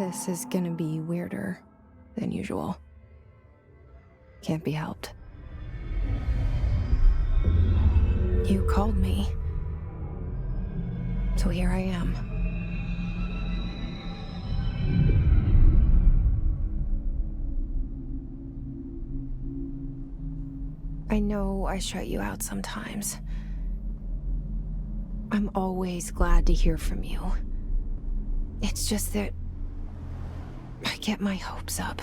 This is gonna be weirder than usual. Can't be helped. You called me. So here I am. I know I shut you out sometimes. I'm always glad to hear from you. It's just that I get my hopes up.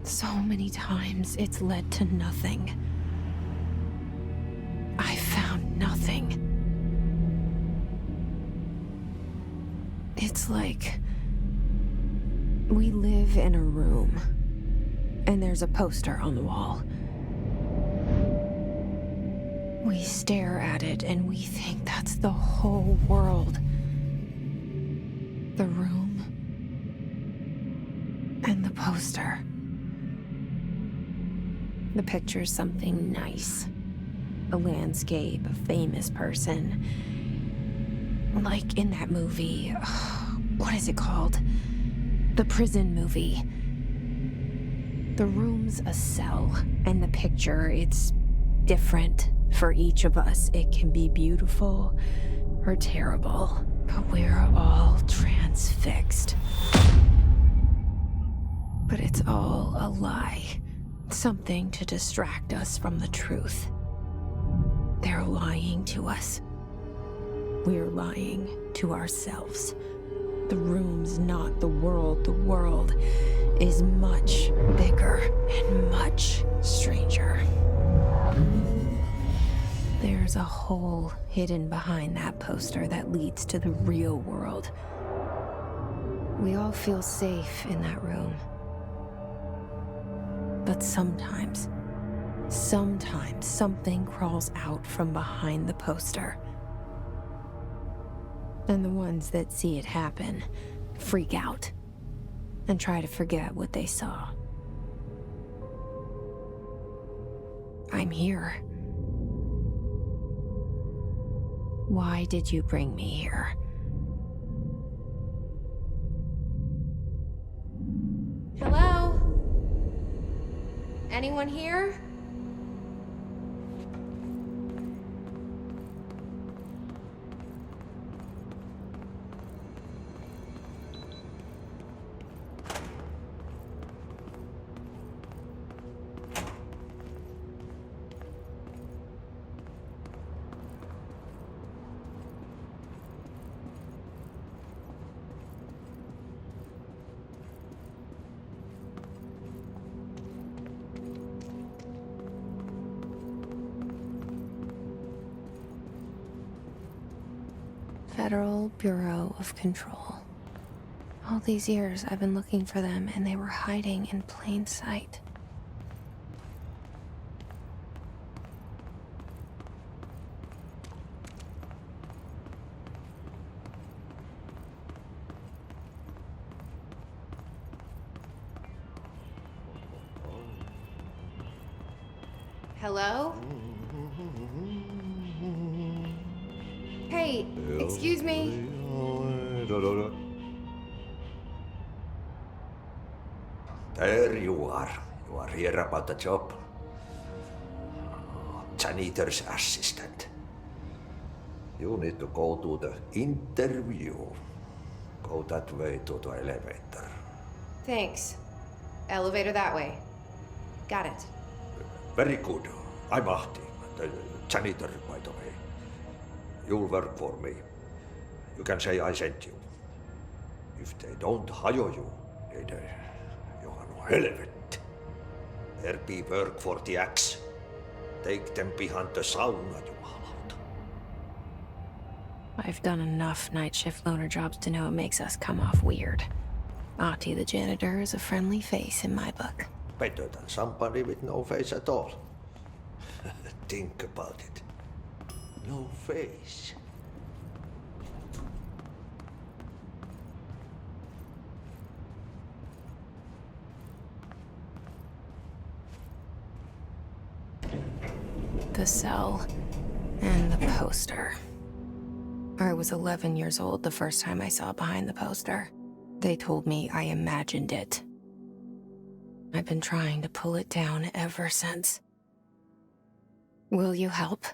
So many times it's led to nothing. I found nothing. It's like we live in a room, and there's a poster on the wall. We stare at it and we think that's the whole world. The room and the poster. The picture's something nice. A landscape, a famous person. Like in that movie, what is it called? The prison movie. The room's a cell, and the picture, it's different for each of us. It can be beautiful or terrible, but we're all transfixed. But it's all a lie. Something to distract us from the truth. They're lying to us. We're lying to ourselves. The room's not the world. The world is much bigger and much stranger. There's a hole hidden behind that poster that leads to the real world. We all feel safe in that room. But sometimes something crawls out from behind the poster. And the ones that see it happen freak out and try to forget what they saw. I'm here. Why did you bring me here? Hello? Anyone here? Federal Bureau of Control. All these years I've been looking for them, and they were hiding in plain sight. Hello? Hey, excuse me. There you are. You are here about the job. Janitor's assistant. You need to go to the interview. Go that way to the elevator. Thanks. Elevator that way. Got it. Very good. I'm Ahti, the janitor, by the way. You'll work for me. You can say I sent you. If they don't hire you, then you are no helvet. There be work for the axe. Take them behind the sauna, jumalauta. I've done enough night shift loner jobs to know it makes us come off weird. Ahti the janitor is a friendly face in my book. Better than somebody with no face at all. Think about it. No face. The cell and the poster. I was 11 years old the first time I saw behind the poster. They told me I imagined it. I've been trying to pull it down ever since. Will you help?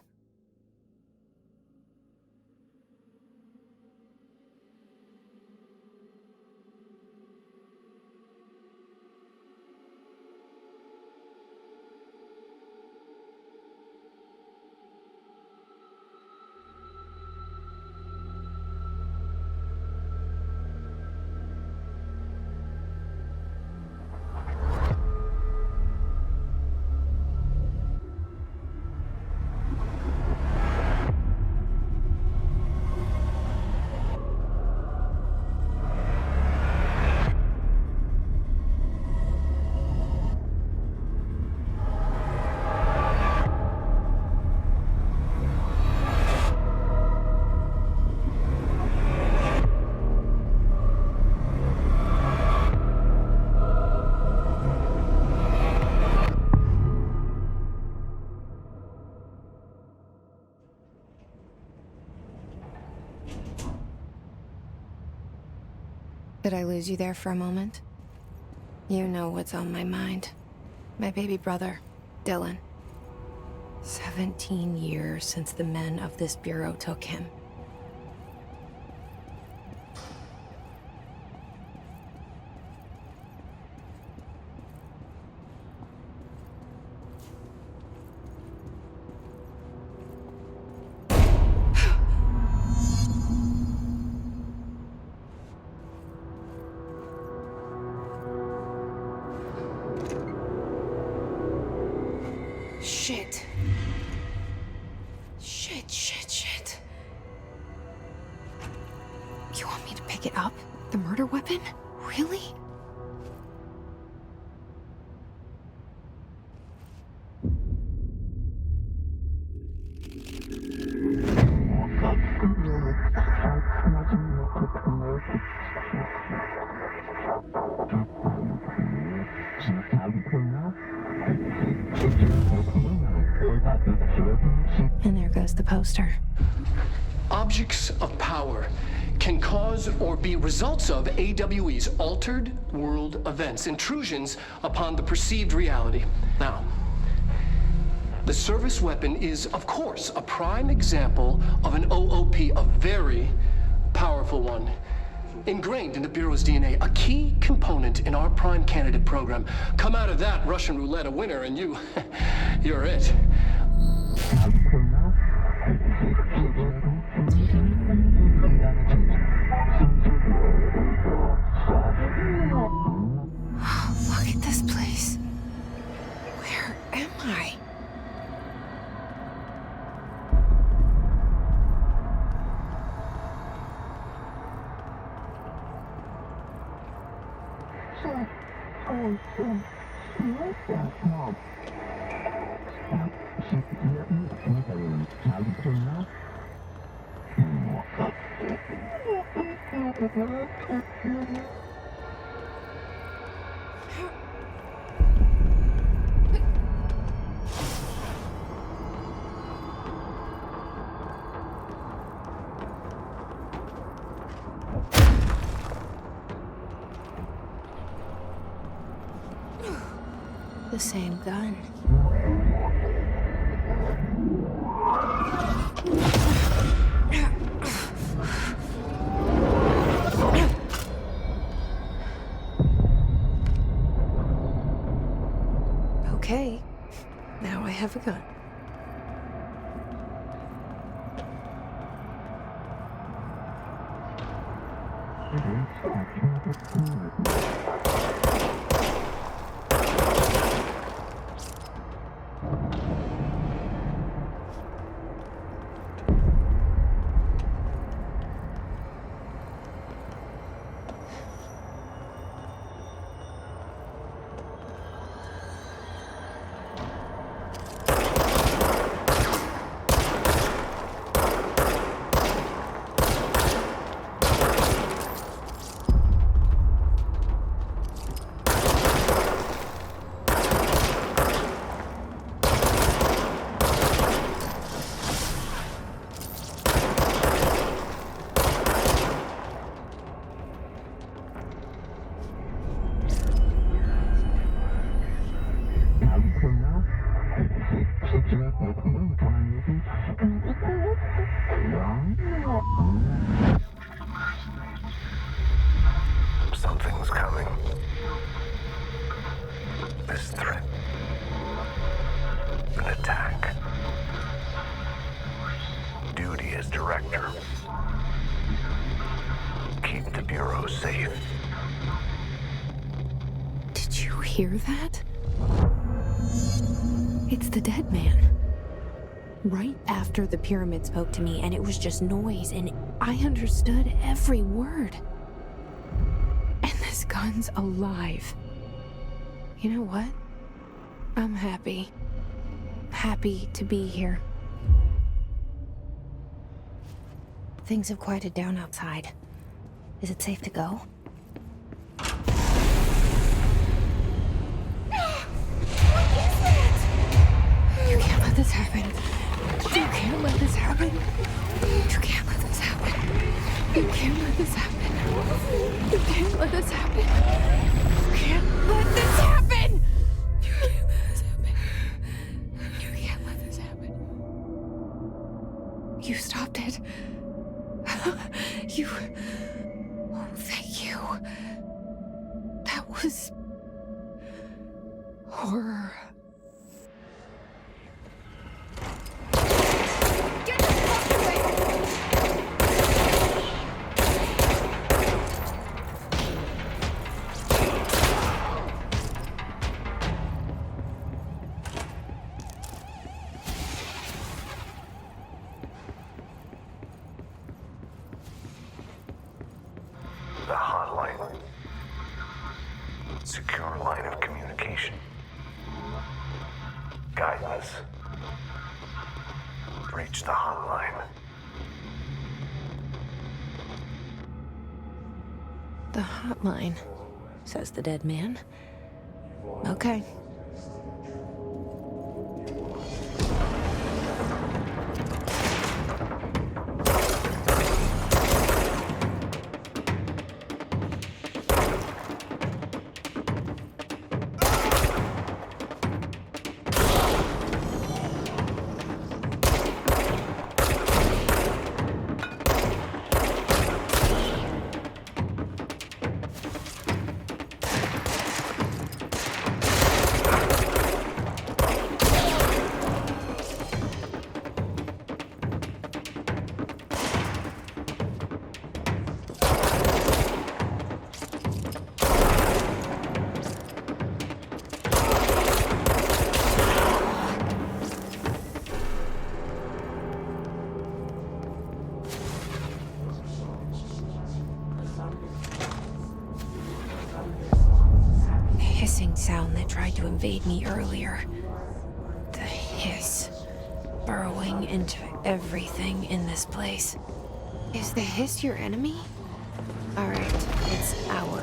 Did I lose you there for a moment? You know what's on my mind. My baby brother, Dylan. 17 years since the men of this bureau took him. Shit. Shit. You want me to pick it up? The murder weapon? Really? And there goes the poster. Objects of power can cause or be results of AWE's altered world events, intrusions upon the perceived reality. Now, the service weapon is, of course, a prime example of an OOP, a very powerful one. Ingrained in the Bureau's DNA, a key component in our prime candidate program. Come out of that Russian roulette a winner and you're it. Look at this place. Where am I? The same gun. Okay, now I have a gun. Something's coming. This threat. An attack. Duty as director. Keep the Bureau safe. Did you hear that? It's the dead man. Right after the pyramid spoke to me, and it was just noise, and I understood every word. And this gun's alive. You know what? I'm happy. Happy to be here. Things have quieted down outside. Is it safe to go? You can't let this happen. You can't let this happen. You can't let this happen. You can't let this happen. You can't let this happen. You can't let this happen. You can't let this happen. You can't let this happen. You stopped it. You... Oh, thank you. That was... horror. Get the fuck away! The hotline. Secure line of communication. Guidance. Reach the hotline. The hotline, says the dead man. Okay. Hissing sound that tried to invade me earlier. The hiss, burrowing into everything in this place. Is the hiss your enemy? Alright, it's our.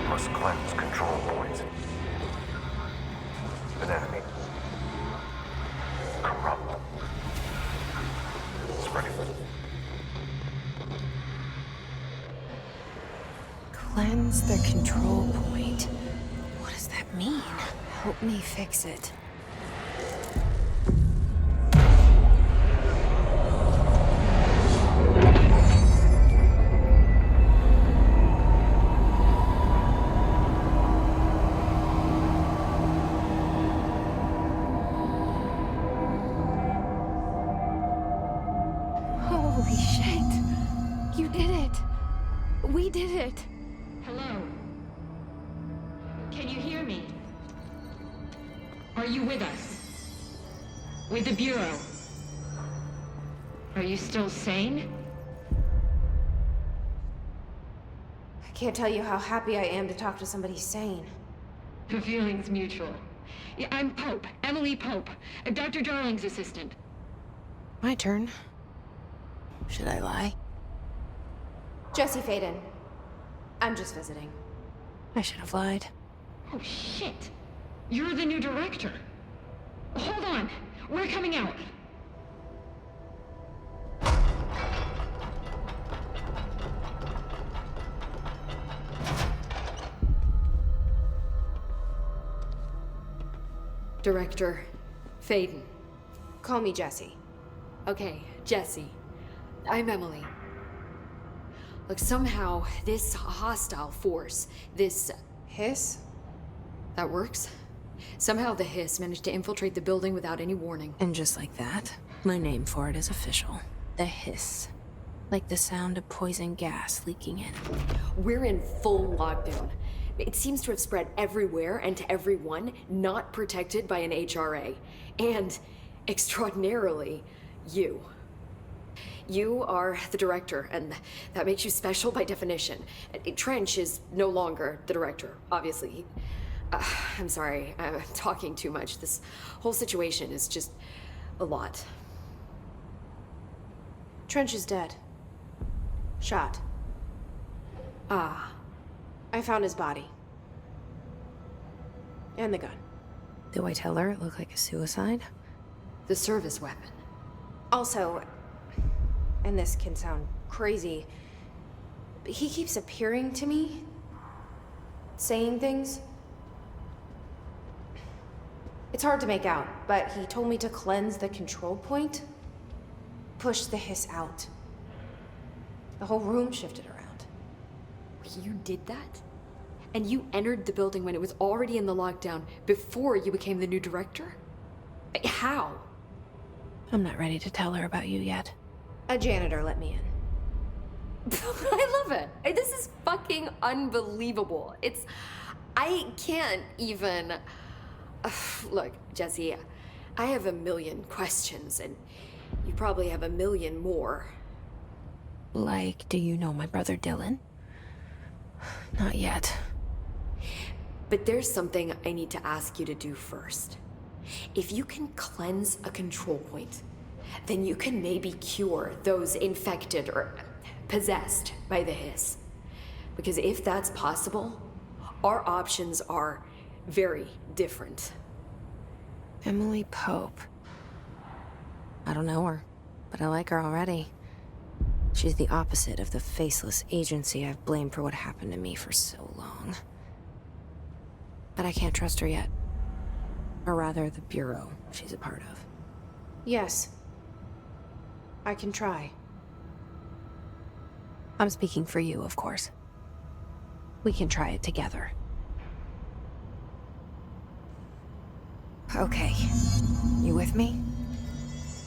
Must cleanse control points. An enemy. Corrupt. Spreading. Cleanse the control point. What does that mean? Help me fix it. Holy shit! You did it! We did it! Hello? Can you hear me? Are you with us? With the Bureau? Are you still sane? I Can't tell you how happy I am to talk to somebody sane. The feeling's mutual. Yeah, I'm Pope, Emily Pope, Dr. Darling's assistant. My turn. Should I lie? Jesse Faden. I'm just visiting. I should have lied. Oh, shit. You're the new director. Hold on. We're coming out. Director Faden. Call me Jesse. Okay, Jesse. I'm Emily. Look, somehow this hostile force, this... Hiss? That works? Somehow the hiss managed to infiltrate the building without any warning. And just like that, my name for it is official. The hiss. Like the sound of poison gas leaking in. We're in full lockdown. It seems to have spread everywhere and to everyone not protected by an HRA. And, extraordinarily, you. You are the director, and that makes you special by definition. Trench is no longer the director, obviously. I'm sorry, I'm talking too much. This whole situation is just a lot. Trench is dead. Shot. Ah. I found his body. And the gun. Do I tell her it looked like a suicide? The service weapon. Also, and this can sound crazy, but he keeps appearing to me, saying things. It's hard to make out, but he told me to cleanse the control point, push the hiss out. The whole room shifted around. You did that? And you entered the building when it was already in the lockdown before you became the new director? How? I'm not ready to tell her about you yet. A janitor let me in. I love it. This is fucking unbelievable. I can't even... Look, Jesse, I have a million questions, and you probably have a million more. Like, do you know my brother Dylan? Not yet. But there's something I need to ask you to do first. If you can cleanse a control point, then you can maybe cure those infected or possessed by the hiss. Because if that's possible, our options are very different. Emily Pope. I don't know her, but I like her already. She's the opposite of the faceless agency I've blamed for what happened to me for so long. But I can't trust her yet. Or rather, the Bureau she's a part of. Yes. I can try. I'm speaking for you, of course. We can try it together. Okay. You with me?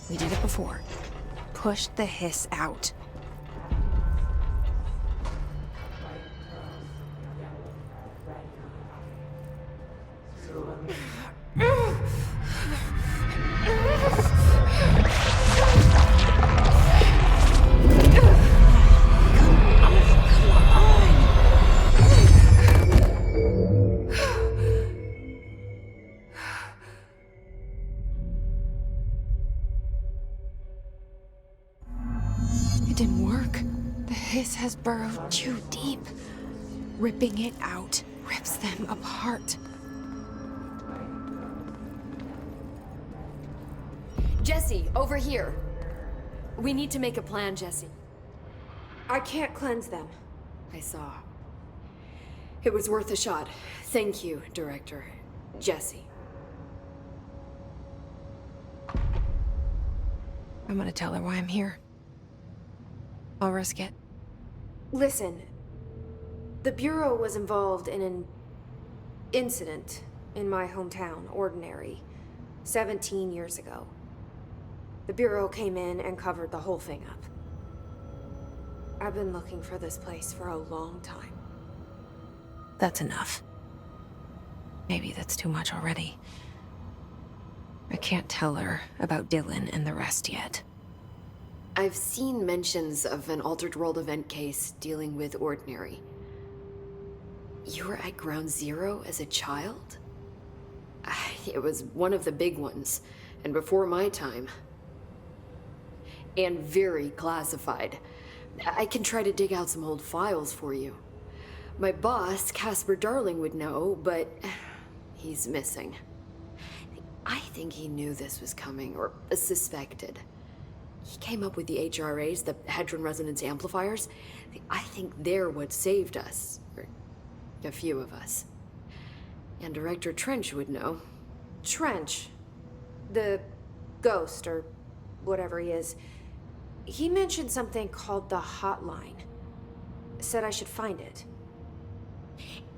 We did it before. Push the hiss out. It didn't work. The hiss has burrowed too deep. Ripping it out rips them apart. Jesse, over here. We need to make a plan, Jesse. I can't cleanse them. I saw. It was worth a shot. Thank you, Director. Jesse. I'm gonna tell her why I'm here. I'll risk it. Listen. The Bureau was involved in an incident in my hometown, Ordinary, 17 years ago. The Bureau came in and covered the whole thing up. I've been looking for this place for a long time. That's enough. Maybe that's too much already. I can't tell her about Dylan and the rest yet. I've seen mentions of an Altered World event case dealing with Ordinary. You were at Ground Zero as a child? It was one of the big ones, and before my time. And very classified. I can try to dig out some old files for you. My boss, Casper Darling, would know, but he's missing. I think he knew this was coming, or suspected. He came up with the HRAs, the Hadron Resonance Amplifiers. I think they're what saved us. Or a few of us. And Director Trench would know. Trench. The ghost, or whatever he is. He mentioned something called the hotline. Said I should find it.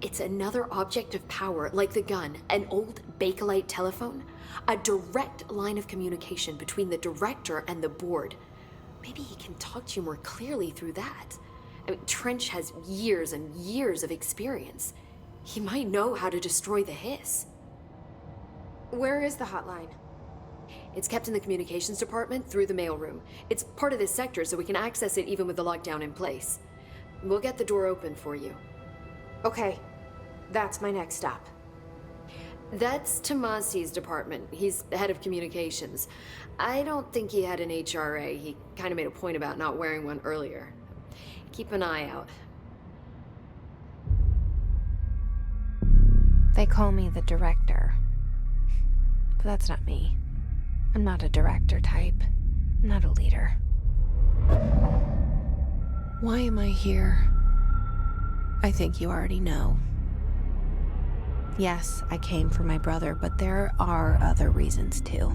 It's another object of power, like the gun, an old Bakelite telephone. A direct line of communication between the director and the board. Maybe he can talk to you more clearly through that. I mean, Trench has years and years of experience. He might know how to destroy the hiss. Where is the hotline? It's kept in the communications department through the mailroom. It's part of this sector, so we can access it even with the lockdown in place. We'll get the door open for you. Okay, that's my next stop. That's Tomasi's department. He's head of communications. I don't think he had an HRA. He kind of made a point about not wearing one earlier. Keep an eye out. They call me the director. But that's not me. I'm not a director type. I'm not a leader. Why am I here? I think you already know. Yes, I came for my brother, but there are other reasons too.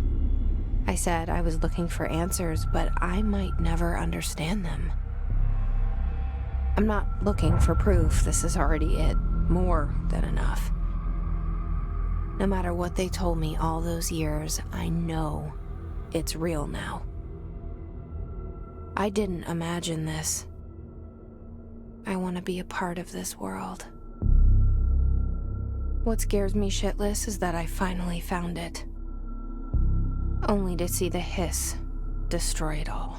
I said I was looking for answers, but I might never understand them. I'm not looking for proof. This is already it. More than enough. No matter what they told me all those years, I know it's real now. I didn't imagine this. I want to be a part of this world. What scares me shitless is that I finally found it. Only to see the hiss destroy it all.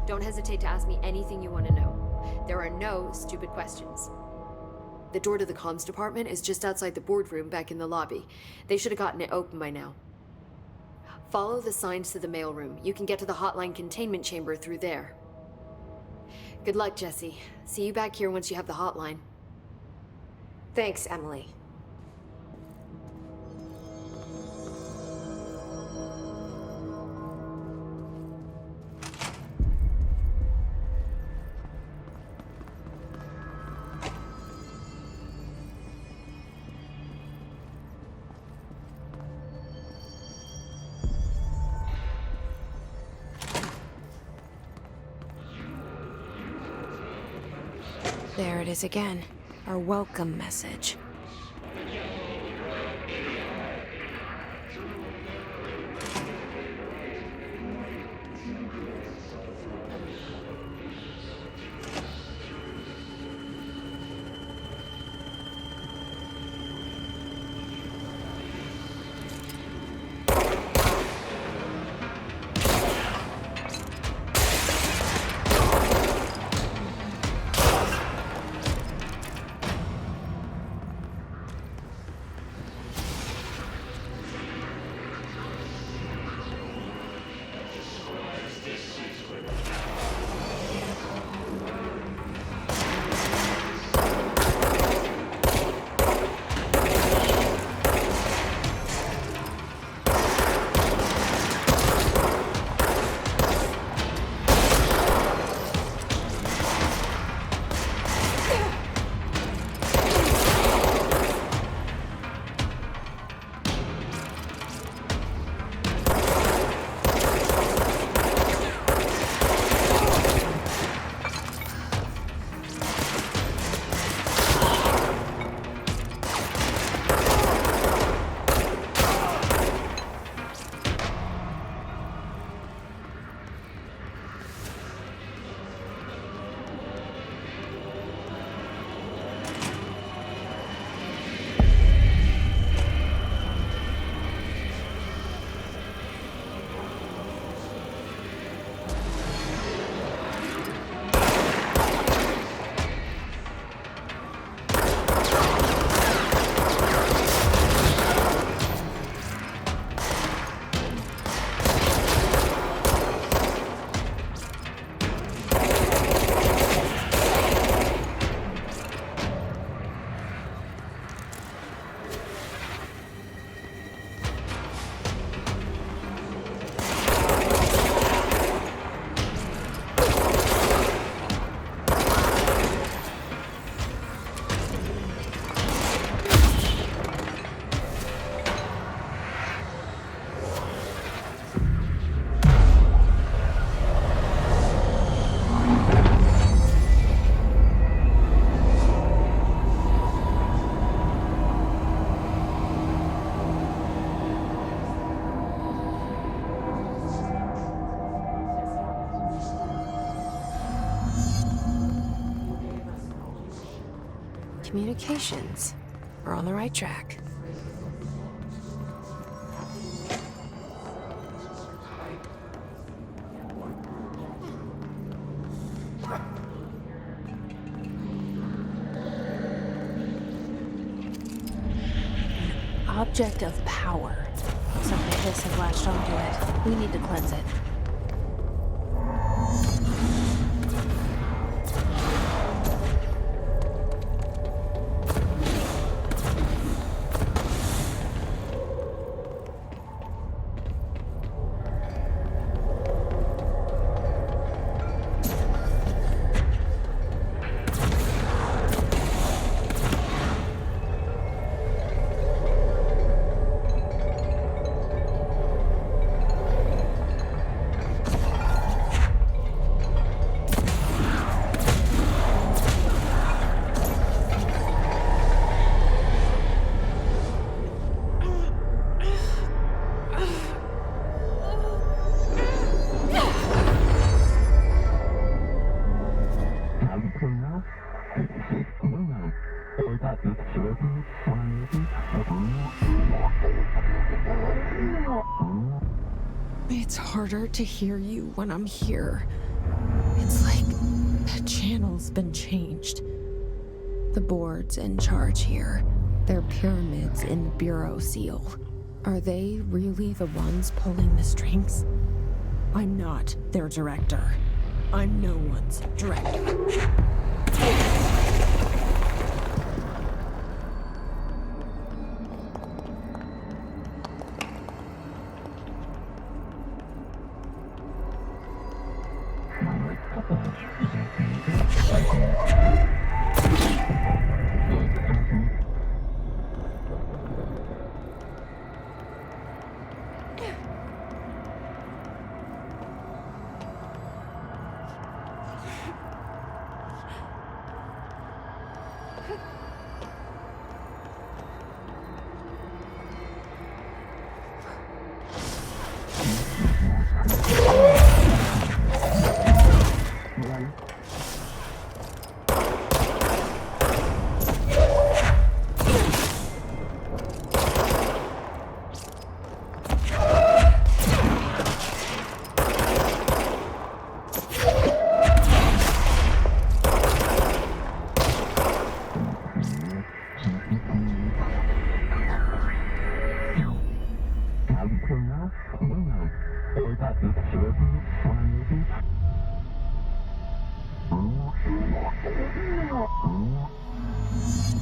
Don't hesitate to ask me anything you want to know. There are no stupid questions. The door to the comms department is just outside the boardroom back in the lobby. They should have gotten it open by now. Follow the signs to the mailroom. You can get to the hotline containment chamber through there. Good luck, Jesse. See you back here once you have the hotline. Thanks, Emily. There it is again, our welcome message. Communications. We're on the right track. Object of power. Looks like the hiss have latched onto it. We need to cleanse it. It's harder to hear you when I'm here. It's like the channel's been changed. The board's in charge here. They're pyramids in the Bureau seal. Are they really the ones pulling the strings? I'm not their director. I'm no one's director.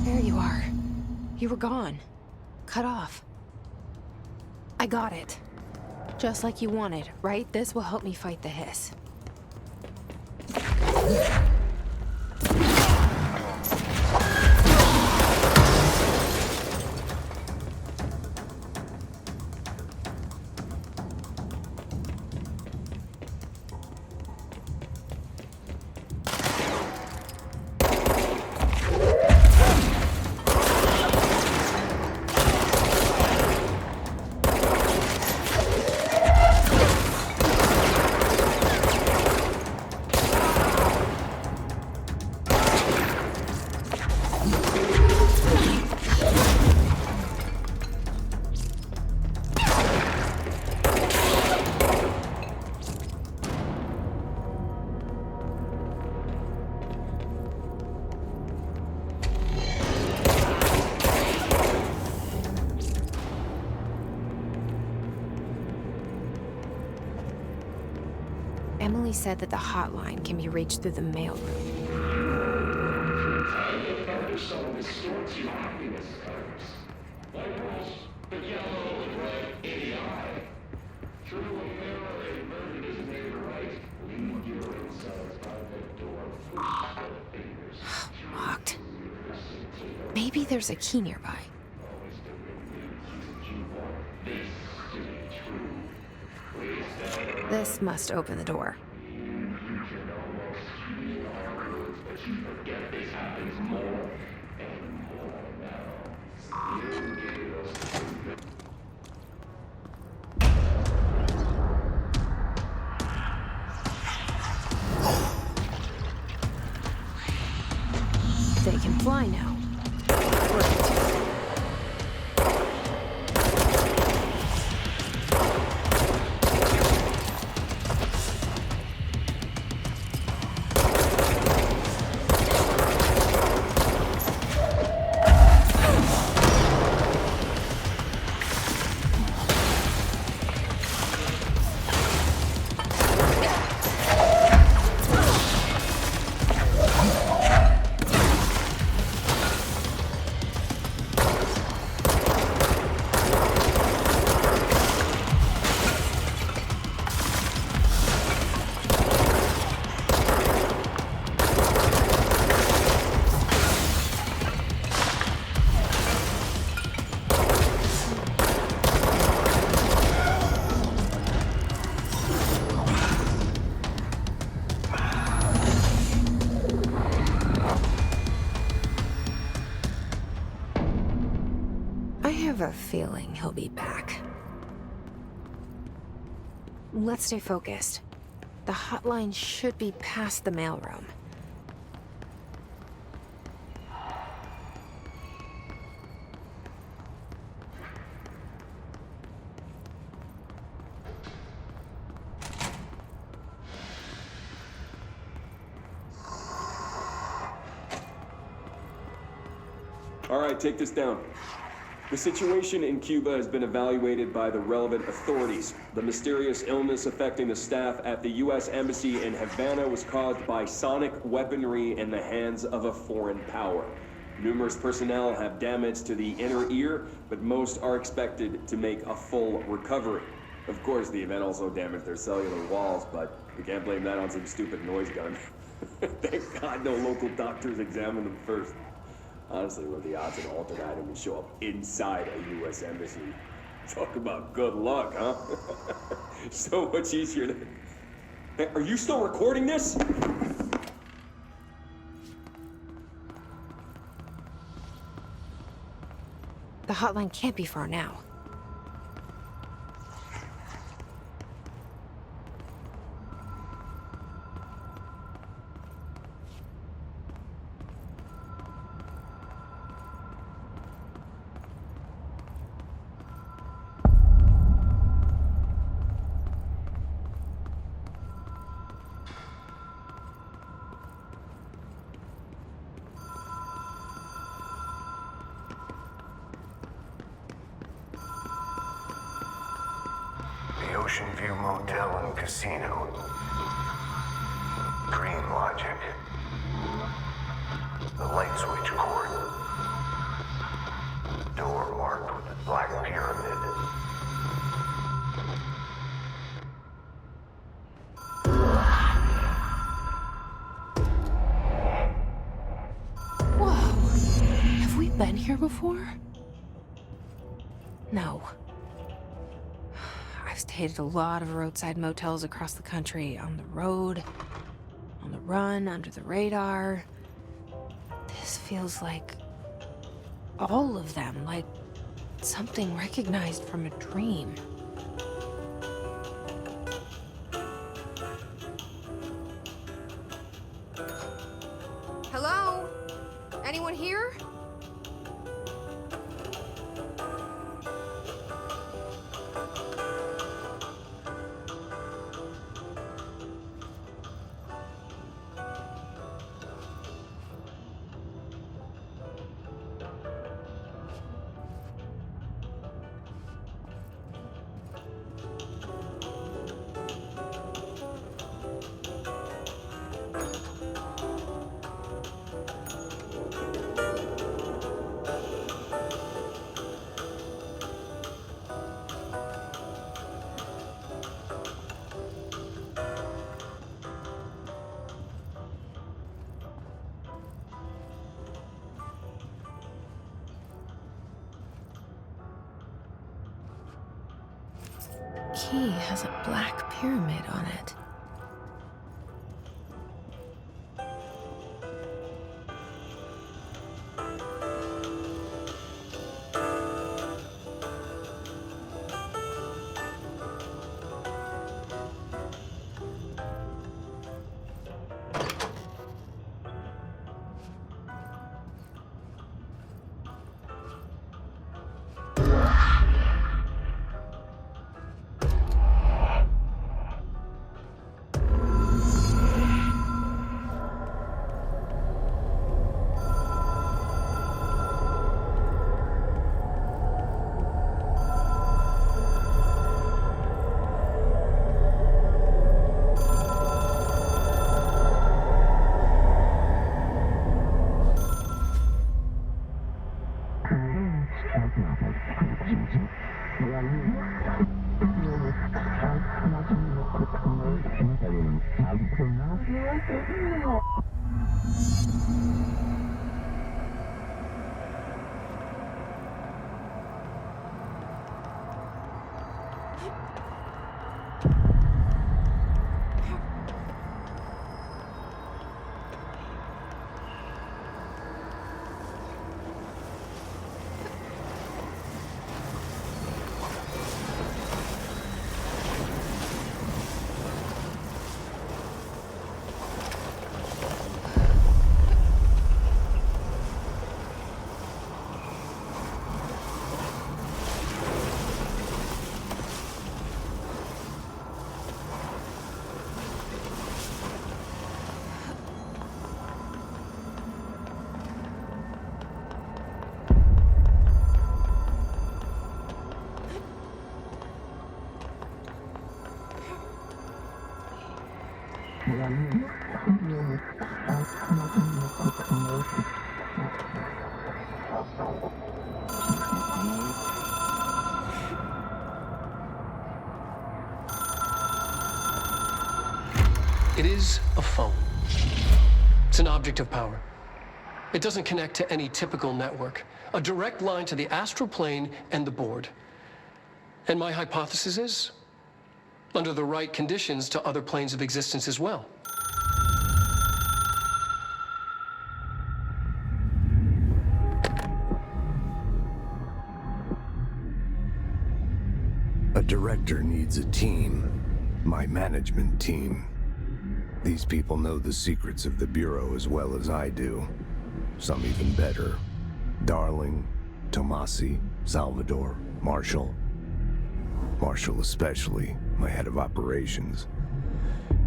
There you are. You were gone. Cut off. I got it. Just like you wanted, right? This will help me fight the hiss. Emily said that the hotline can be reached through the mailroom. Locked. Maybe there's a key nearby. This must open the door. They can fly now. have a feeling he'll be back. Let's stay focused. The hotline should be past the mailroom. All right, take this down. The situation in Cuba has been evaluated by the relevant authorities. The mysterious illness affecting the staff at the U.S. Embassy in Havana was caused by sonic weaponry in the hands of a foreign power. Numerous personnel have damage to the inner ear, but most are expected to make a full recovery. Of course, the event also damaged their cellular walls, but we can't blame that on some stupid noise gun. Thank God no local doctors examined them first. Honestly, what are the odds an altered item would show up inside a U.S. embassy? Talk about good luck, huh? So much easier to... Hey, are you still recording this? The hotline can't be far now. The Ocean View Motel and Casino. Green logic. The light switch cord. Door marked with the black pyramid. Whoa! Have we been here before? No. I've stayed at a lot of roadside motels across the country, on the road, on the run, under the radar. This feels like all of them, like something recognized from a dream. Hello? Anyone here? Key has a black pyramid on it. It is a phone. It's an object of power. It doesn't connect to any typical network. A direct line to the astral plane and the board. And my hypothesis is, under the right conditions, to other planes of existence as well. A director needs a team. My management team. These people know the secrets of the Bureau as well as I do. Some even better. Darling, Tomasi, Salvador, Marshall. Marshall especially, my head of operations.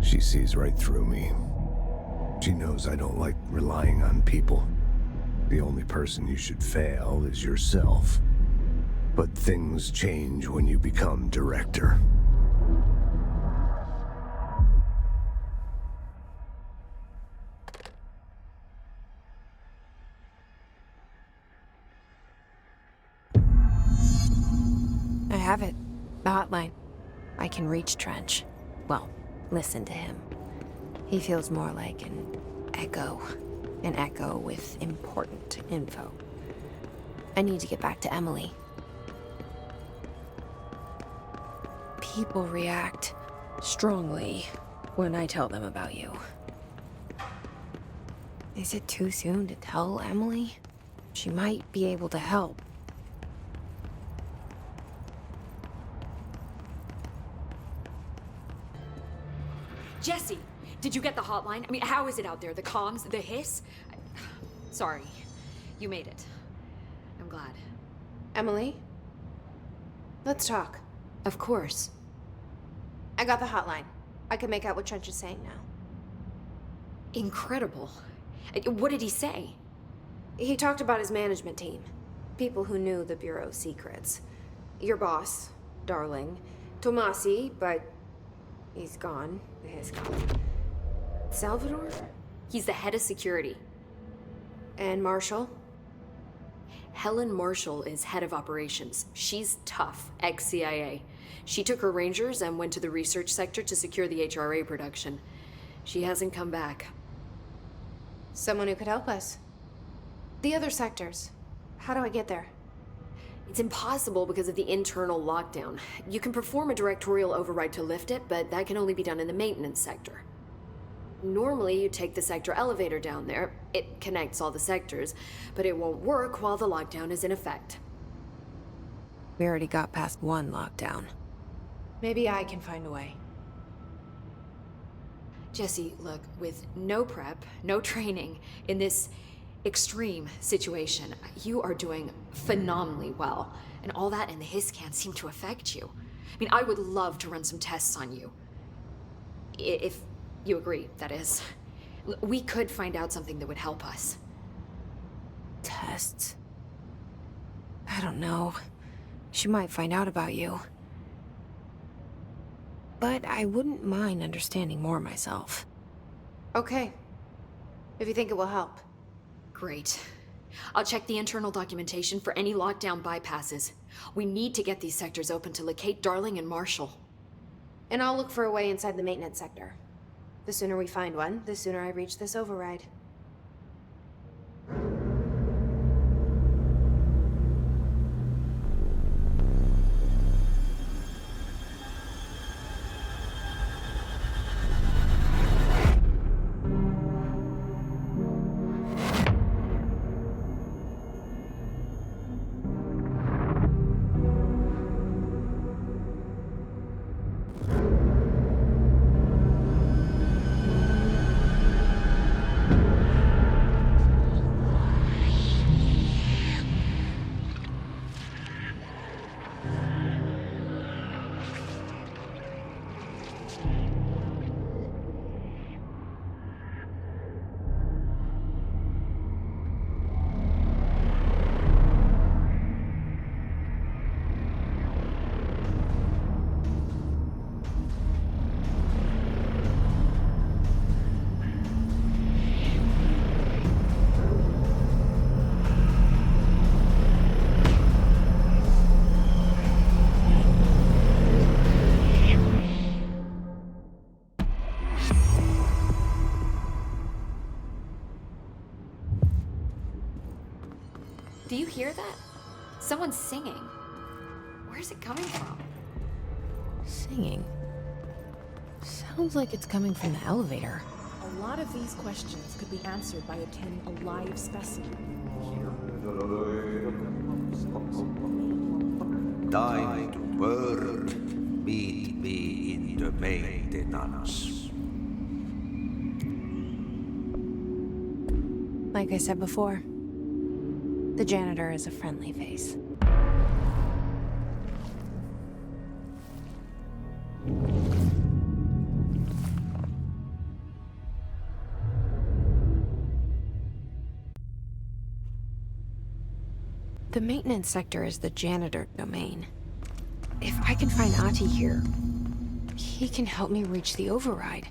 She sees right through me. She knows I don't like relying on people. The only person you should fail is yourself. But things change when you become director. I have it. The hotline. I can reach Trench. Well, listen to him. He feels more like an echo. An echo with important info. I need to get back to Emily. People react strongly when I tell them about you. Is it too soon to tell Emily? She might be able to help. Jesse, did you get the hotline? I mean, how is it out there? The comms, the hiss? Sorry, you made it. I'm glad. Emily? Let's talk. Of course. I got the hotline. I can make out what Trench is saying now. Incredible. What did he say? He talked about his management team. People who knew the Bureau's secrets. Your boss, Darling. Tomasi, but he's gone. He's gone. Salvador? He's the head of security. And Marshall? Helen Marshall is head of operations. She's tough, ex-CIA. She took her Rangers and went to the research sector to secure the HRA production. She hasn't come back. Someone who could help us. The other sectors. How do I get there? It's impossible because of the internal lockdown. You can perform a directorial override to lift it, but that can only be done in the maintenance sector. Normally, you take the sector elevator down there. It connects all the sectors, but it won't work while the lockdown is in effect. We already got past one lockdown. Maybe I can find a way. Jesse, look, with no prep, no training, in this extreme situation, you are doing phenomenally well. And all that and the hiss can't seem to affect you. I mean, I would love to run some tests on you. If you agree, that is. We could find out something that would help us. Tests? I don't know. She might find out about you. But I wouldn't mind understanding more myself. Okay. If you think it will help. Great. I'll check the internal documentation for any lockdown bypasses. We need to get these sectors open to locate Darling and Marshall. And I'll look for a way inside the maintenance sector. The sooner we find one, the sooner I reach this override. hear that? Someone's singing. Where's it coming from? Singing. Sounds like it's coming from the elevator. A lot of these questions could be answered by obtaining a live specimen. Time to work. Meet me in the maintenance. Like I said before, the janitor is a friendly face. The maintenance sector is the janitor domain. If I can find Ahti here, he can help me reach the override.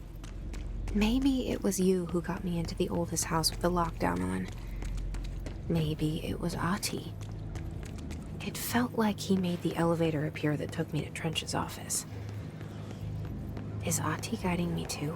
Maybe it was you who got me into the oldest house with the lockdown on. Maybe it was Ahti. It felt like he made the elevator appear that took me to Trench's office. Is Ahti guiding me too?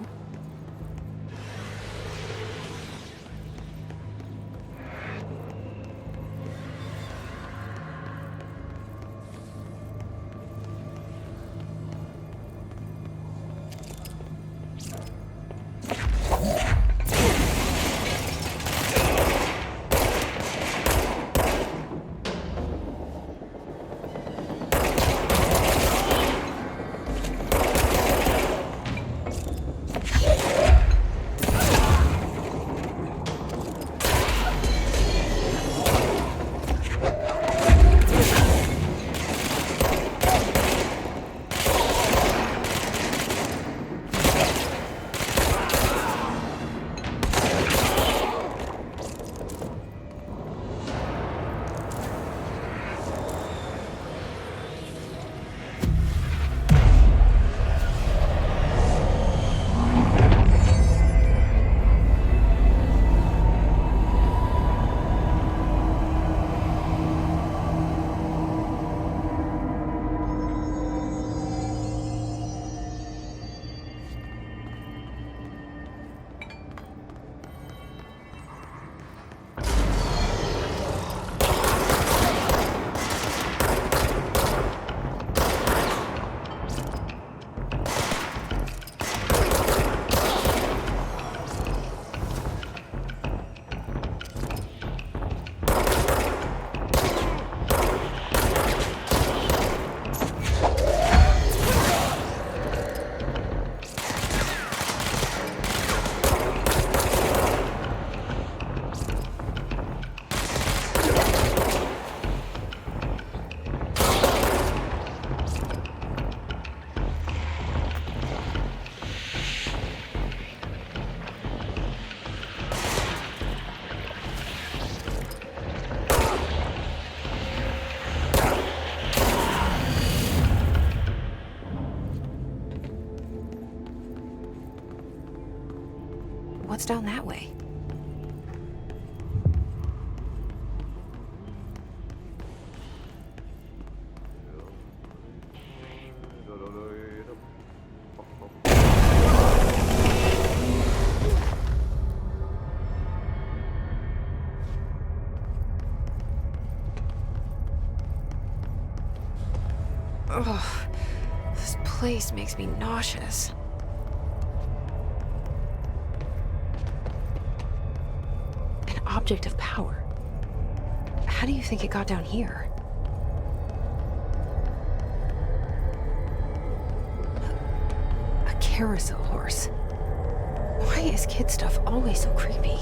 What's down that way? Ugh, this place makes me nauseous. An object of power. How do you think it got down here? A carousel horse. Why is kid stuff always so creepy?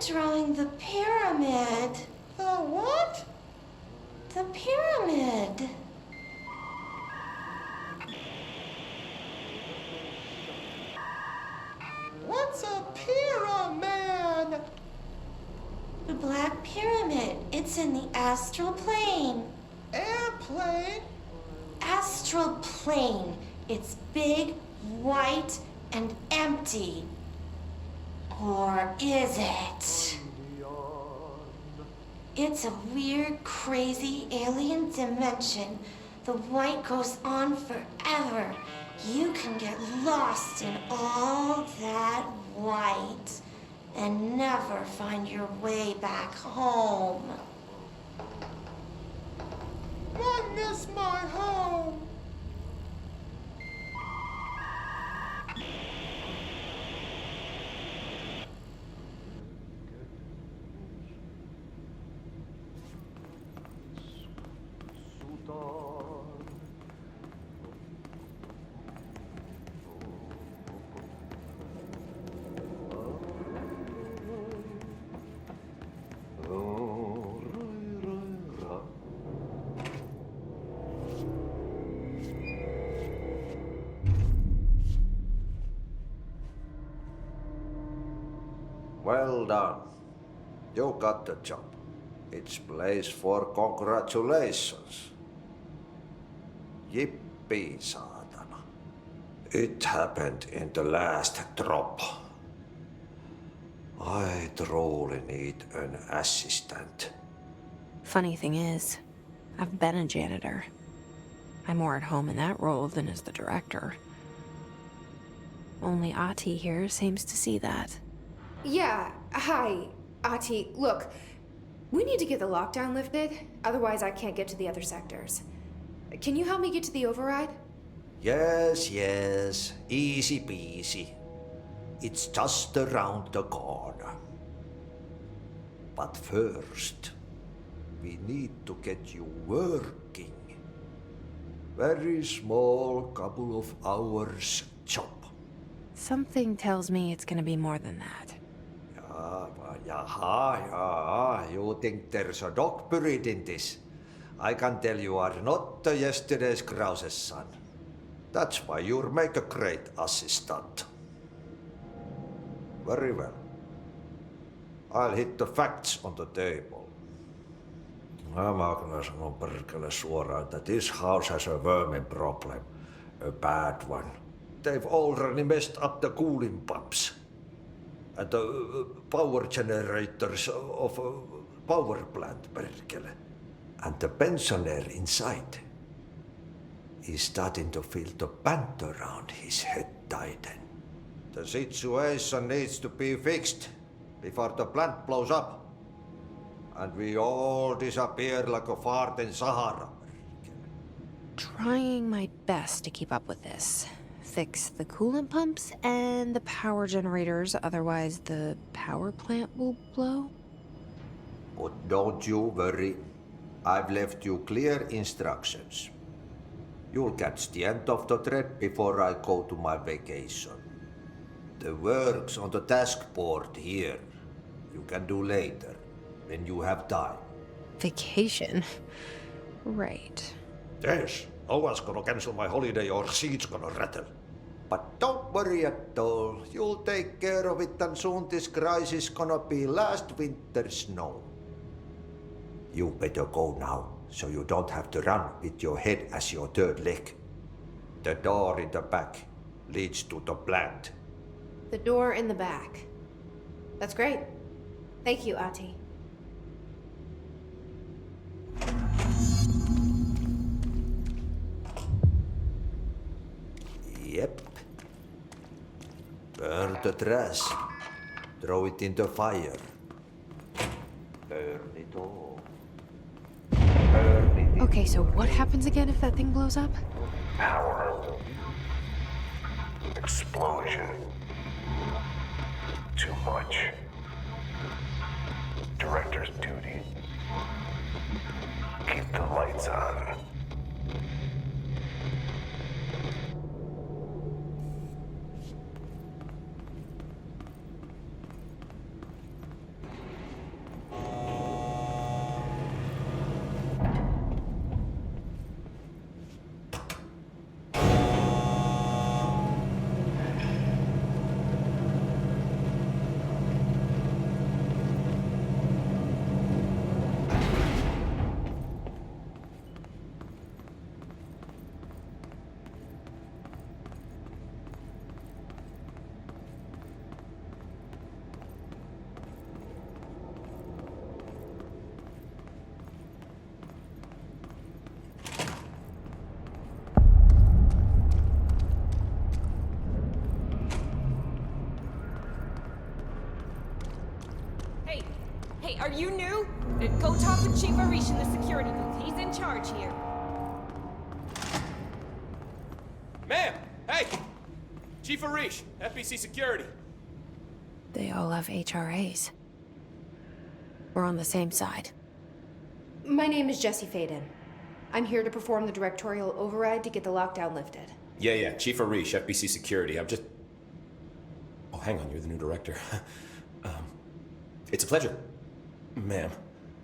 drawing the pyramid. The what? The pyramid. What's a pyramid? The Black Pyramid. It's in the astral plane. Airplane? Astral plane. It's big, white, and empty. Or is it? It's a weird, crazy alien dimension. The white goes on forever. You can get lost in all that white and never find your way back home. I miss my home. Well done. You got the job. It's place for congratulations. Yippee, saatana. It happened in the last drop. I truly need an assistant. Funny thing is, I've been a janitor. I'm more at home in that role than as the director. Only Ati here seems to see that. Yeah, hi, Ati. Look, we need to get the lockdown lifted, otherwise I can't get to the other sectors. Can you help me get to the override? Yes, easy peasy. It's just around the corner. But first, we need to get you working. Very small, couple of hours job. Something tells me it's gonna be more than that. Yeah, you think there's a dog buried in this? I can tell you are not the yesterday's Krause's son. That's why you'll make a great assistant. Very well. I'll hit the facts on the table. Mä kyllä sanon perkele suoraan, that this house has a vermin problem. A bad one. They've already messed up the cooling pumps. And the power generators of a power plant, perkele. And the pensioner inside is starting to feel the band around his head tighten. The situation needs to be fixed before the plant blows up. And we all disappear like a fart in Sahara. Trying my best to keep up with this. Fix the coolant pumps and the power generators, otherwise the power plant will blow. But don't you worry. I've left you clear instructions. You'll catch the end of the thread before I go to my vacation. The work's on the task board here. You can do later, when you have time. Vacation? Right. Yes, no one's gonna cancel my holiday or seat's gonna rattle. But don't worry at all. You'll take care of it and soon this crisis gonna be last winter's snow. You better go now, so you don't have to run with your head as your third leg. The door in the back leads to the plant. The door in the back. That's great. Thank you, Ati. Yep. Burn the trash. Throw it in the fire. Burn it all. Burn it. Okay, so what happens again if that thing blows up? Power. Explosion. Too much. Director's duty. Keep the lights on. Hey, are you new? Go talk with Chief Arish in the security booth. He's in charge here. Ma'am! Hey! Chief Arish, FBC Security. They all have HRAs. We're on the same side. My name is Jesse Faden. I'm here to perform the directorial override to get the lockdown lifted. Yeah, Chief Arish, FBC Security. I'm just... Oh, hang on, you're the new director. It's a pleasure, ma'am.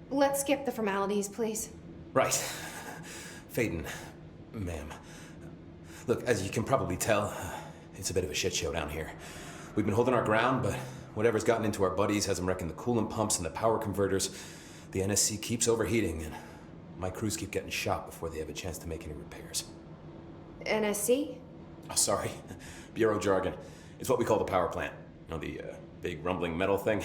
Let's skip the formalities, please. Right. Faden, ma'am. Look, as you can probably tell, it's a bit of a shit show down here. We've been holding our ground, but whatever's gotten into our buddies has them wrecking the coolant pumps and the power converters. The NSC keeps overheating, and my crews keep getting shot before they have a chance to make any repairs. NSC? Oh, sorry. Bureau jargon. It's what we call the power plant. You know, the big rumbling metal thing?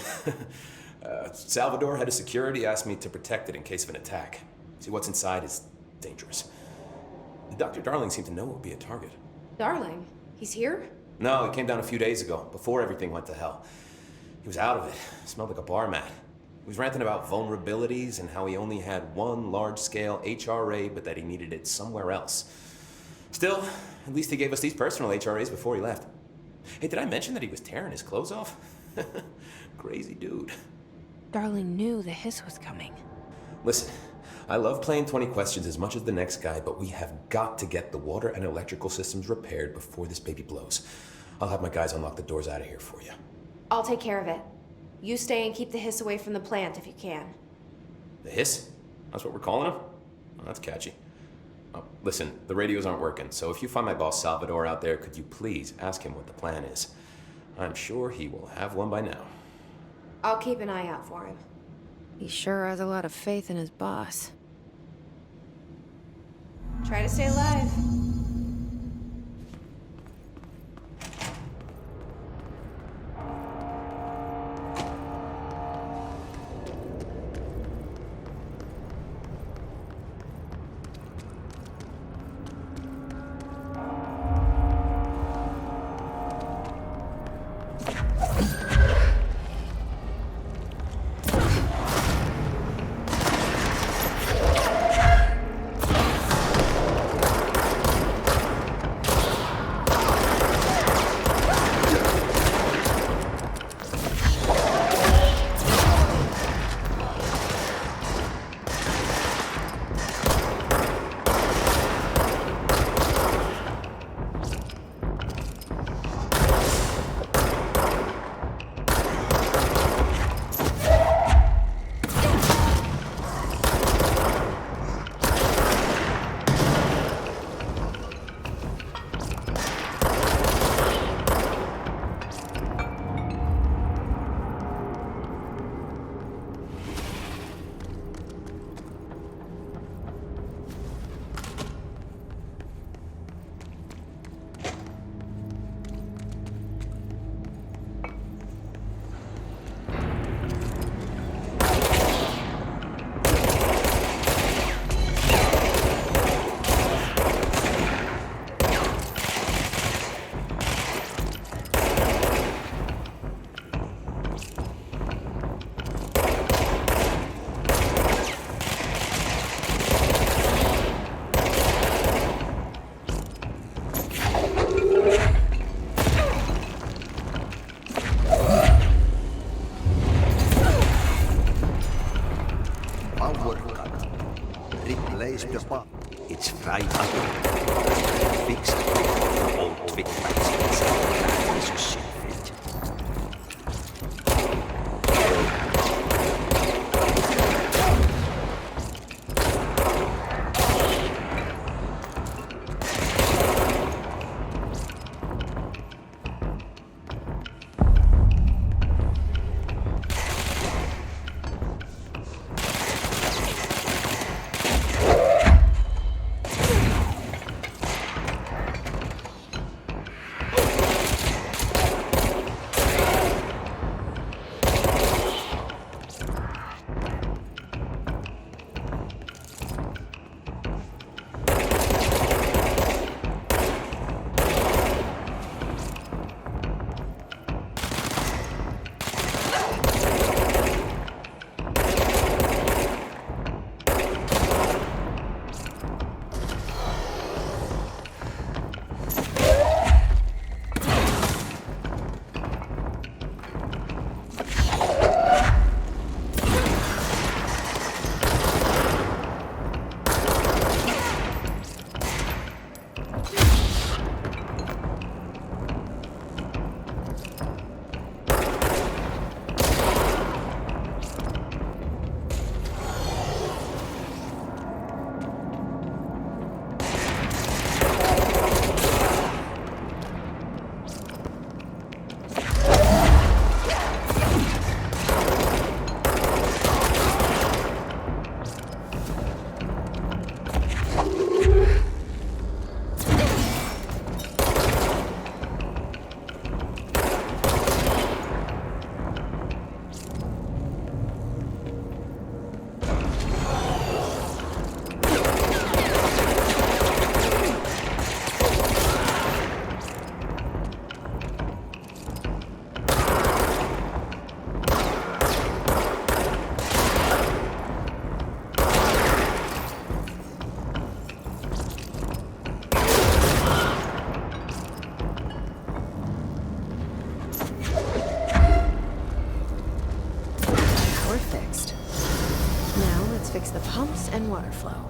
Salvador, head of security, asked me to protect it in case of an attack. See, what's inside is dangerous. Dr. Darling seemed to know it would be a target. Darling? He's here? No, he came down a few days ago, before everything went to hell. He was out of it. Smelled like a bar mat. He was ranting about vulnerabilities and how he only had one large-scale HRA, but that he needed it somewhere else. Still, at least he gave us these personal HRAs before he left. Hey, did I mention that he was tearing his clothes off? Crazy dude. Darling knew the hiss was coming. Listen, I love playing 20 questions as much as the next guy, but we have got to get the water and electrical systems repaired before this baby blows. I'll have my guys unlock the doors out of here for you. I'll take care of it. You stay and keep the hiss away from the plant if you can. The hiss? That's what we're calling him? Oh, that's catchy. Oh, listen, the radios aren't working, so if you find my boss Salvador out there, could you please ask him what the plan is? I'm sure he will have one by now. I'll keep an eye out for him. He sure has a lot of faith in his boss. Try to stay alive. It's fried up. Fixed. Old quick bites. That is shit fit. water flow.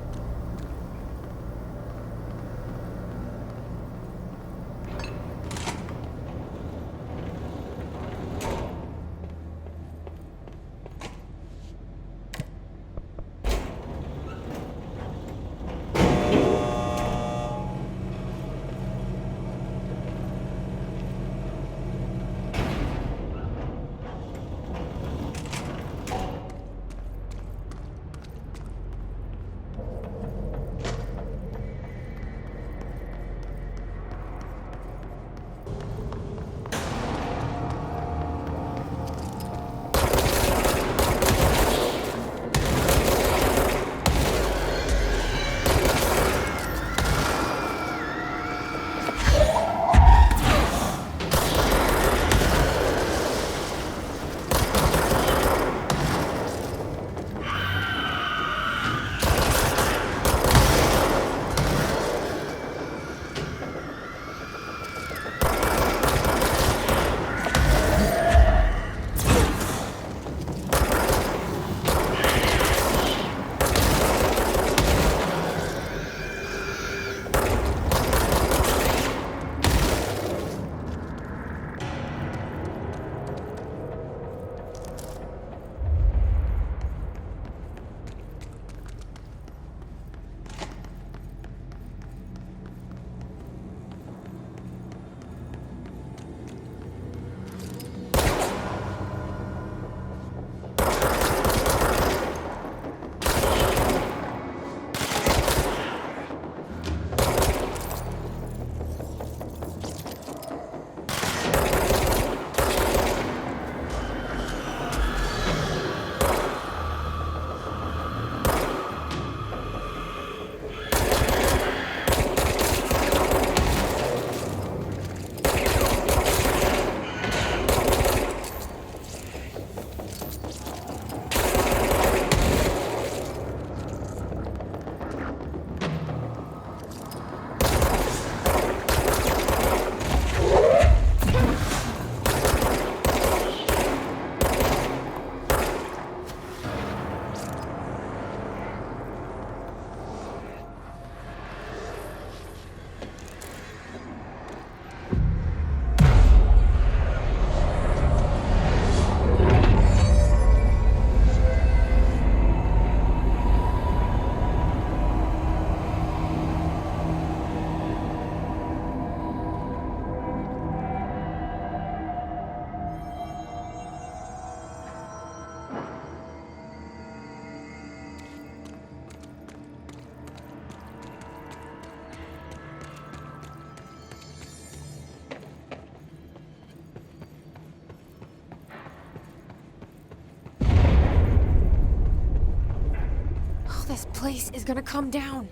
This place is gonna come down.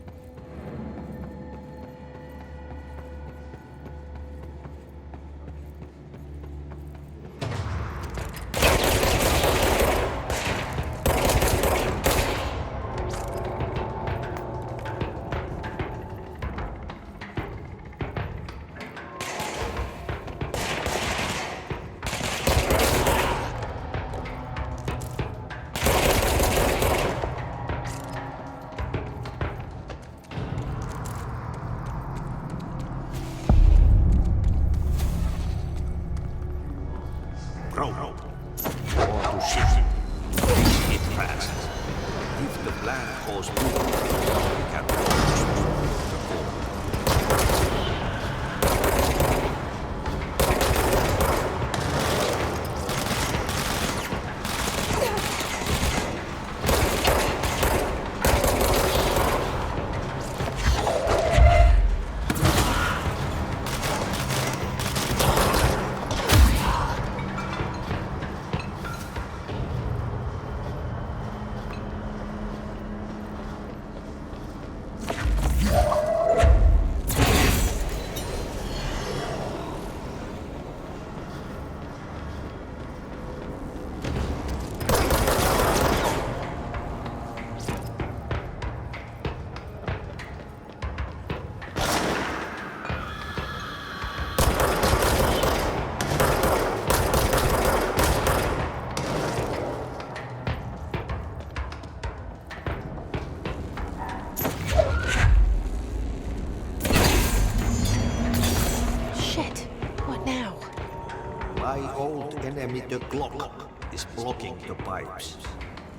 My old enemy, the clock, is blocking the pipes.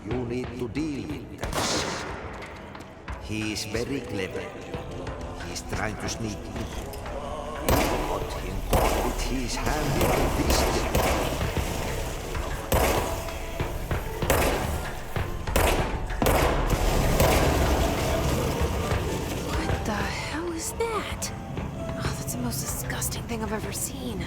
You need to deal with that. He is very clever. He's trying to sneak in. You got him caught with his hand in this thing. What the hell is that? Oh, that's the most disgusting thing I've ever seen.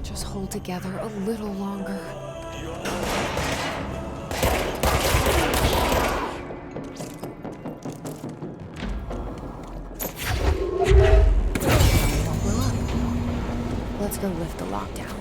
Just hold together a little longer. Let's go lift the lockdown.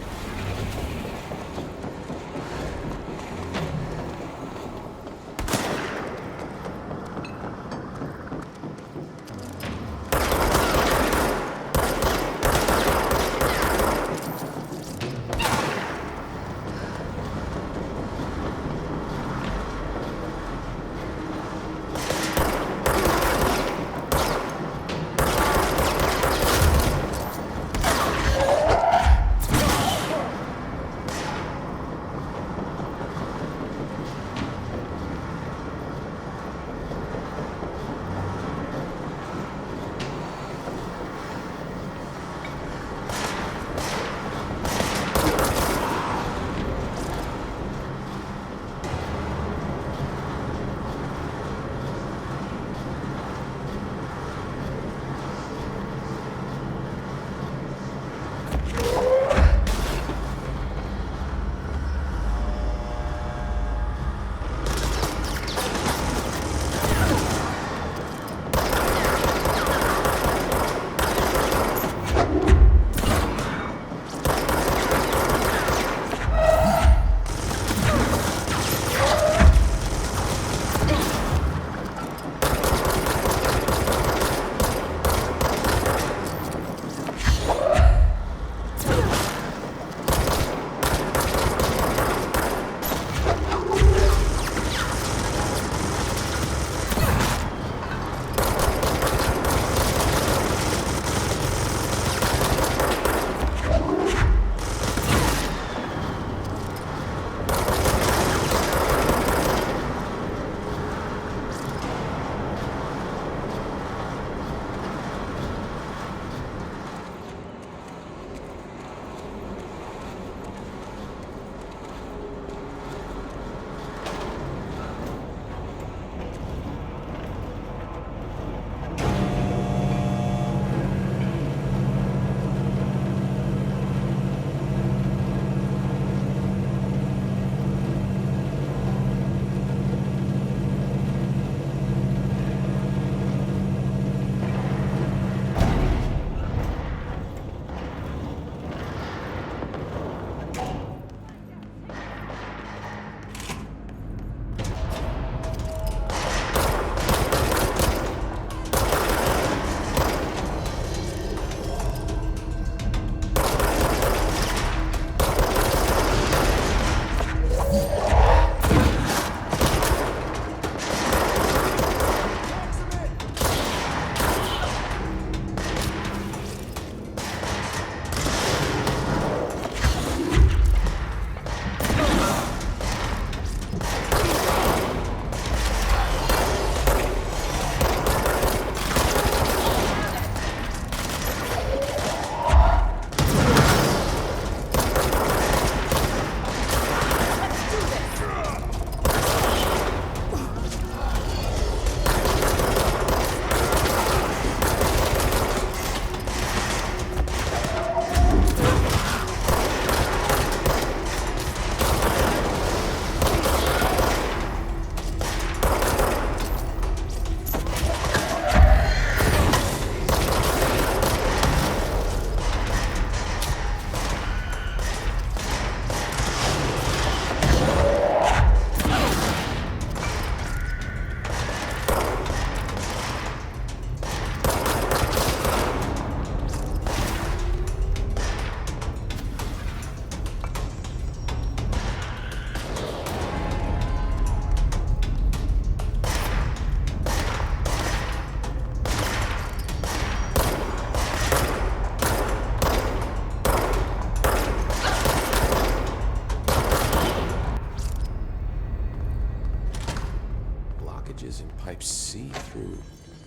blockages in pipes C through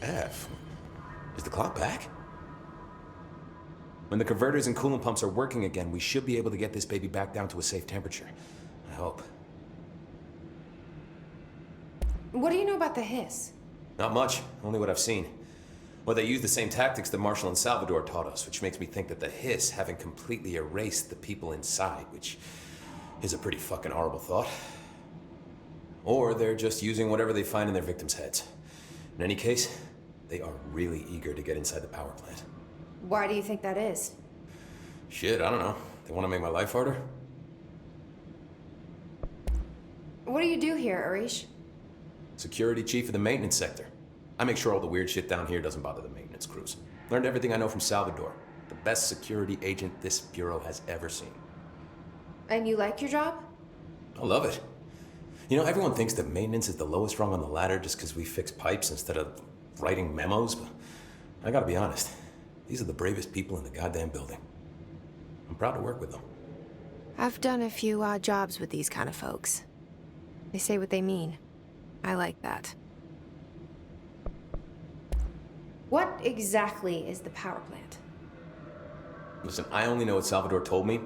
F. Is the clock back? When the converters and coolant pumps are working again, we should be able to get this baby back down to a safe temperature. I hope. What do you know about the hiss? Not much, only what I've seen. Well, they use the same tactics that Marshall and Salvador taught us, which makes me think that the hiss haven't completely erased the people inside, which is a pretty fucking horrible thought. Or they're just using whatever they find in their victims' heads. In any case, they are really eager to get inside the power plant. Why do you think that is? Shit, I don't know. They want to make my life harder? What do you do here, Arish? Security chief of the maintenance sector. I make sure all the weird shit down here doesn't bother the maintenance crews. Learned everything I know from Salvador. The best security agent this bureau has ever seen. And you like your job? I love it. You know, everyone thinks that maintenance is the lowest rung on the ladder just because we fix pipes instead of writing memos, but I gotta be honest. These are the bravest people in the goddamn building. I'm proud to work with them. I've done a few odd jobs with these kind of folks. They say what they mean. I like that. What exactly is the power plant? Listen, I only know what Salvador told me,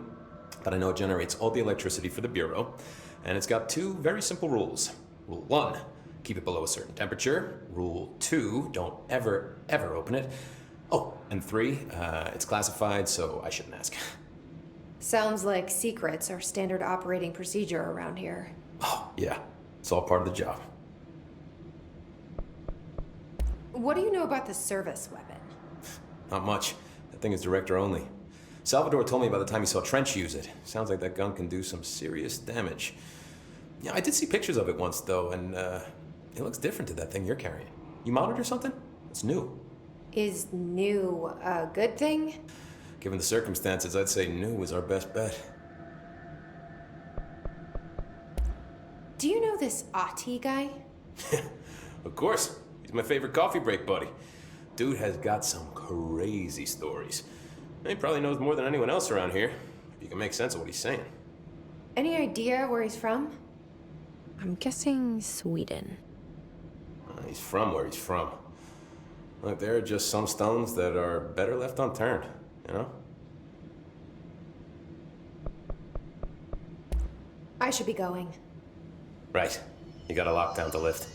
but I know it generates all the electricity for the Bureau, and it's got two very simple rules. Rule 1, keep it below a certain temperature. Rule 2, don't ever, ever open it. Oh, and 3, it's classified, so I shouldn't ask. Sounds like secrets are standard operating procedure around here. Oh, yeah. It's all part of the job. What do you know about the service weapon? Not much. That thing is director only. Salvador told me by the time he saw Trench use it. Sounds like that gun can do some serious damage. Yeah, I did see pictures of it once, though, and it looks different to that thing you're carrying. You modded or something? It's new. Is new a good thing? Given the circumstances, I'd say new is our best bet. Do you know this Ati guy? Of course. He's my favorite coffee break buddy. Dude has got some crazy stories. He probably knows more than anyone else around here. If you can make sense of what he's saying. Any idea where he's from? I'm guessing Sweden. He's from where he's from. Look, there are just some stones that are better left unturned, you know? I should be going. Right. You got a lockdown to lift.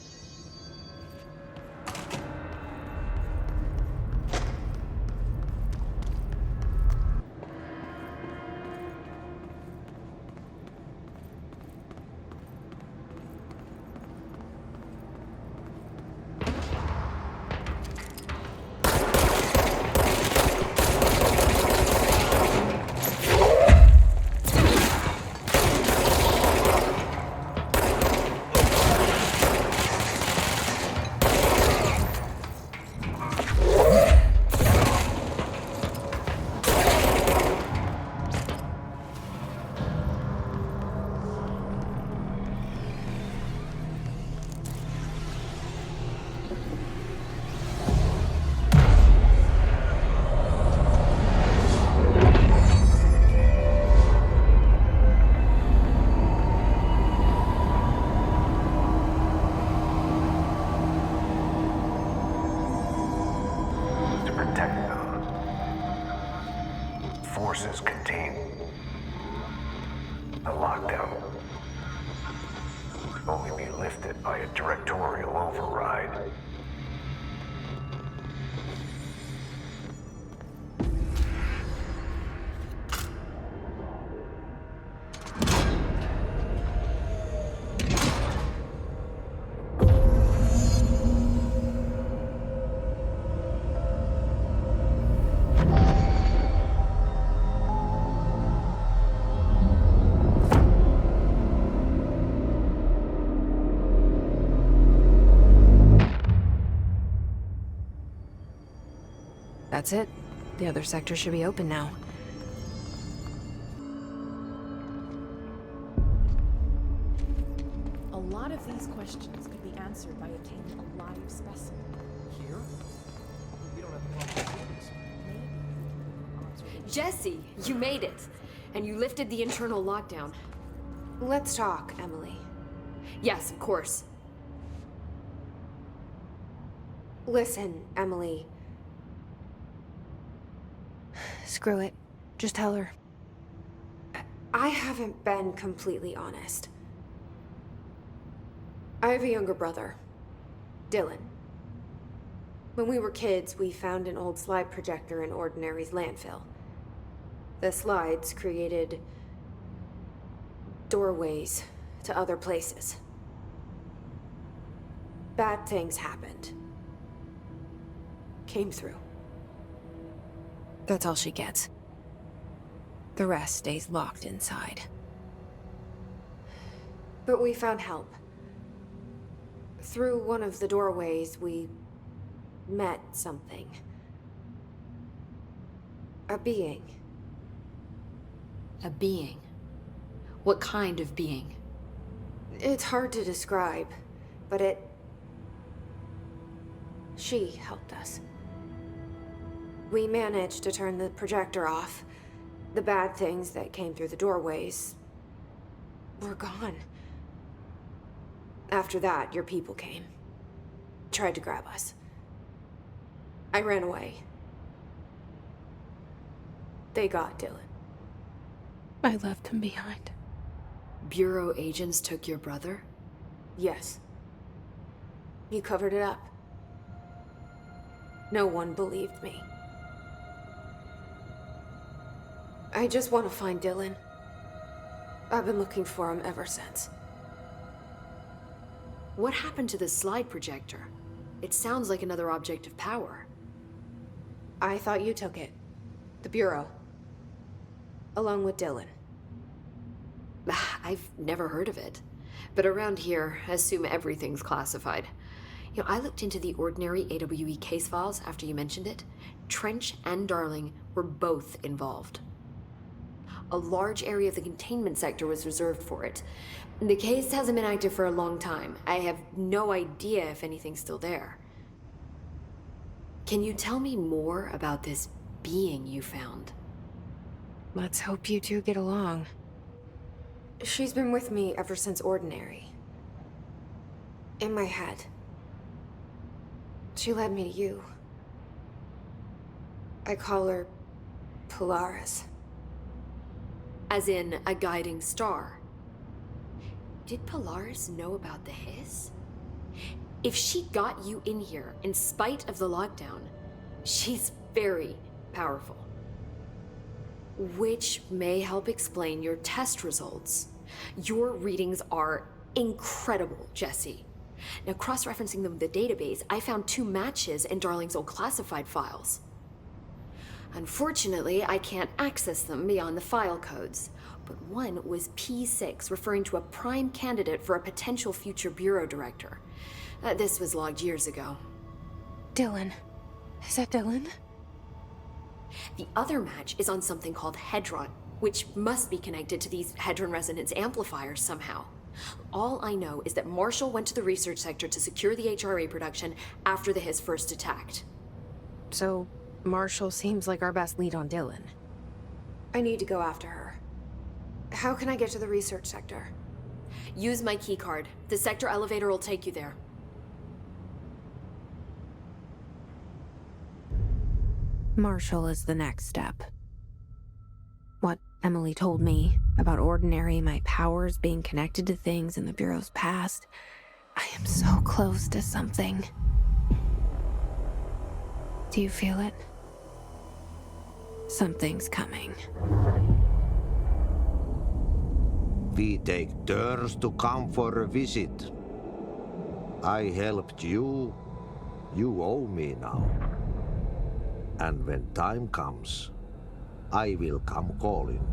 Forces contain the lockdown could only be lifted by a directorial override. That's it. The other sector should be open now. A lot of these questions could be answered by obtaining a live specimen. Here? We don't have the proper tools. Jesse, you made it. And you lifted the internal lockdown. Let's talk, Emily. Yes, of course. Listen, Emily. Screw it. Just tell her. I haven't been completely honest. I have a younger brother, Dylan. When we were kids, we found an old slide projector in Ordinary's landfill. The slides created doorways to other places. Bad things happened. Came through. That's all she gets. The rest stays locked inside. But we found help. Through one of the doorways, we met something. A being. A being? What kind of being? It's hard to describe, but she helped us. We managed to turn the projector off. The bad things that came through the doorways were gone. After that, your people came. Tried to grab us. I ran away. They got Dylan. I left him behind. Bureau agents took your brother? Yes. You covered it up. No one believed me. I just want to find Dylan. I've been looking for him ever since. What happened to the slide projector? It sounds like another object of power. I thought you took it. The Bureau. Along with Dylan. I've never heard of it. But around here, I assume everything's classified. You know, I looked into the Ordinary AWE case files after you mentioned it. Trench and Darling were both involved. A large area of the containment sector was reserved for it. The case hasn't been active for a long time. I have no idea if anything's still there. Can you tell me more about this being you found? Let's hope you two get along. She's been with me ever since Ordinary. In my head. She led me to you. I call her Polaris. As in, a guiding star. Did Polaris know about the hiss? If she got you in here in spite of the lockdown, she's very powerful. Which may help explain your test results. Your readings are incredible, Jesse. Now, cross-referencing them with the database, I found 2 matches in Darling's old classified files. Unfortunately, I can't access them beyond the file codes, but one was P6, referring to a prime candidate for a potential future bureau director. This was logged years ago. Dylan. Is that Dylan? The other match is on something called Hedron, which must be connected to these Hedron resonance amplifiers somehow. All I know is that Marshall went to the research sector to secure the HRA production after the hiss first attacked. So, Marshall seems like our best lead on Dylan. I need to go after her. How can I get to the research sector? Use my keycard. The sector elevator will take you there. Marshall is the next step. What Emily told me about Ordinary, my powers being connected to things in the Bureau's past, I am so close to something. Do you feel it? Something's coming. We take turns to come for a visit. I helped you. You owe me now. And when time comes, I will come calling.